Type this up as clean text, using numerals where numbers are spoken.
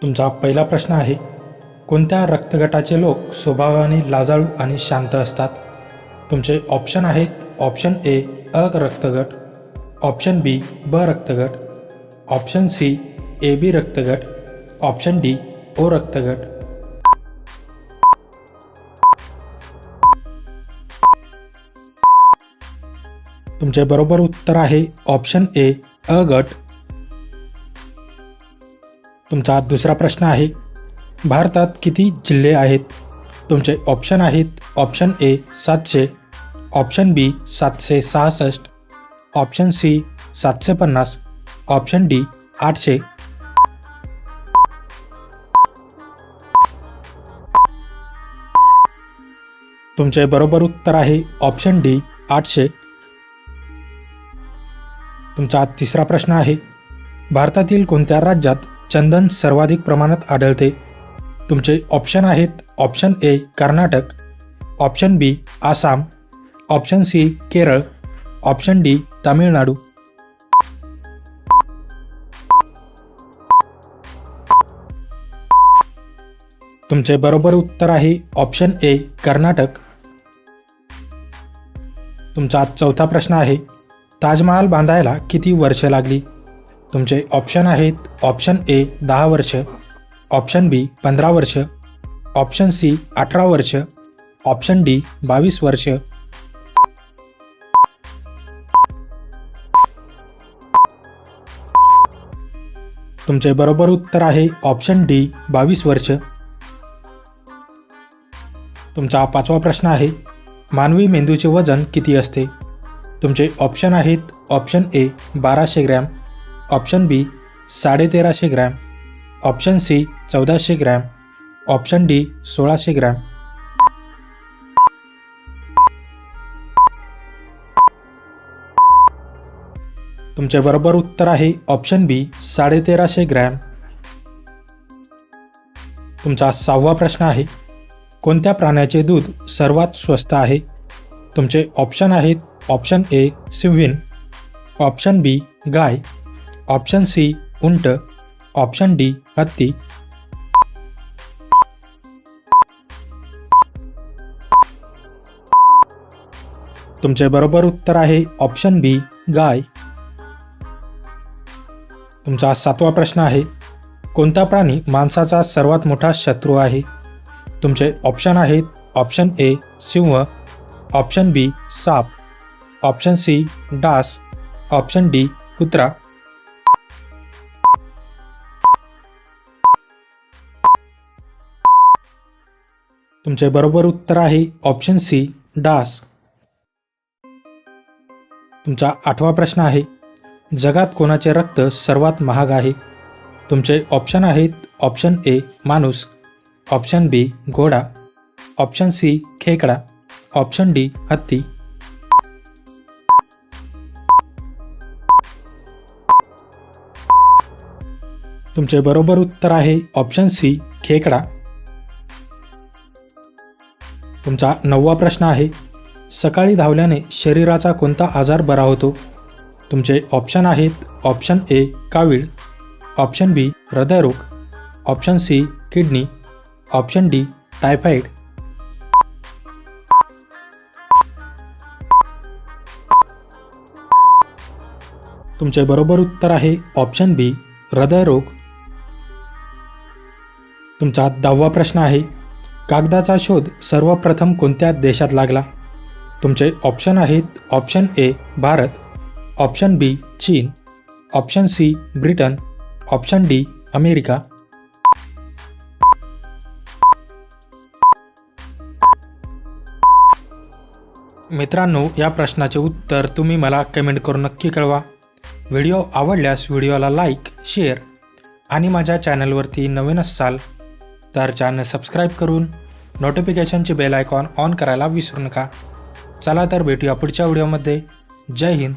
तुमचा पहिला प्रश्न आहे, कोणत्या रक्तगटाचे लोक स्वभावाने लाजाळू आणि शांत असतात? तुमचे ऑप्शन आहेत, ऑप्शन ए अ रक्तगट, ऑप्शन बी ब रक्तगट, ऑप्शन सी ए बी रक्तगट, ऑप्शन डी ओ रक्तगट. तुमचे बरोबर उत्तर आहे ऑप्शन ए अ गट. तुमचा दुसरा प्रश्न आहे, भारतात किती जिल्हे आहेत? तुमचे ऑप्शन आहेत, option A 700, option B 766, option C 750, option D 800. तुमचे बरोबर उत्तर आहे ऑप्शन डी 800. तुमचा तिसरा प्रश्न आहे, भारतातील कोणत्या राज्यात चंदन सर्वाधिक प्रमाणात आढळते? तुमचे ऑप्शन आहेत, option A Karnataka, option B Assam, option C Kerala, option D Tamil Nadu. तुमचे बरोबर उत्तर आहे ऑप्शन ए कर्नाटक. तुमचा चौथा प्रश्न आहे, ताजमहाल बांधायला किती वर्ष लागली? तुमचे ऑप्शन आहेत, ऑप्शन ए 10 वर्ष, ऑप्शन बी 15 वर्ष, ऑप्शन सी 18 वर्ष, ऑप्शन डी 22 वर्ष. तुमचे बरोबर उत्तर आहे ऑप्शन डी 22 वर्ष. तुमचा पाचवा प्रश्न आहे, मानवी मेंदूचे वजन किती असते? तुमचे ऑप्शन आहेत, option A 1200 gram, option B 1350 gram, option C 1400 gram, option D 1600 gram. तुमचे बरोबर उत्तर आहे ऑप्शन बी 1350 ग्रॅम. तुमचा सहावा प्रश्न आहे, कोणत्या प्राण्याचे दूध सर्वात स्वस्त आहे? तुमचे ऑप्शन आहेत, ऑप्शन ए सिंव्हिन, ऑप्शन बी गाय, ऑप्शन सी उंट, ऑप्शन डी हत्ती. तुमचे बरोबर उत्तर आहे ऑप्शन बी गाय. तुमचा सातवा प्रश्न आहे, कोणता प्राणी माणसाचा सर्वात मोठा शत्रू आहे? तुमचे ऑप्शन आहेत, ऑप्शन ए सिंह, ऑप्शन बी साप, ऑप्शन सी डास, ऑप्शन डी कुत्रा. तुमचे बरोबर उत्तर आहे ऑप्शन सी डास. तुमचा आठवा प्रश्न आहे, जगात कोणाचे रक्त सर्वात महाग आहे? तुमचे ऑप्शन आहेत, ऑप्शन ए माणूस, ऑप्शन बी घोडा, ऑप्शन सी खेकडा, ऑप्शन डी हत्ती. तुमचे बरोबर उत्तर आहे ऑप्शन सी खेकडा. तुमचा नववा प्रश्न आहे, सकाळी धावल्याने शरीराचा कोणता आजार बरा होतो? तुमचे ऑप्शन आहेत, ऑप्शन ए कावीळ, ऑप्शन बी हृदयरोग, option C kidney, option D typhoid. तुमचे बरोबर उत्तर आहे ऑप्शन बी हृदयरोग. तुमचा 10वा प्रश्न आहे, कागदाचा शोध सर्वप्रथम कोणत्या देशात लागला? तुमचे ऑप्शन आहेत, option A Bharat, option B चीन, option C Britain, option D America. मित्रांनो, या प्रश्नाचे उत्तर तुम्ही मला कमेंट करून नक्की कळवा. व्हिडिओ आवडल्यास व्हिडिओला लाईक, शेअर आणि माझ्या चॅनलवरती नवीन असाल तर चॅनल सबस्क्राईब करून नोटिफिकेशनचे बेल आयकॉन ऑन करायला विसरू नका. चला तर भेटूया पुढच्या व्हिडिओमध्ये. जय हिंद.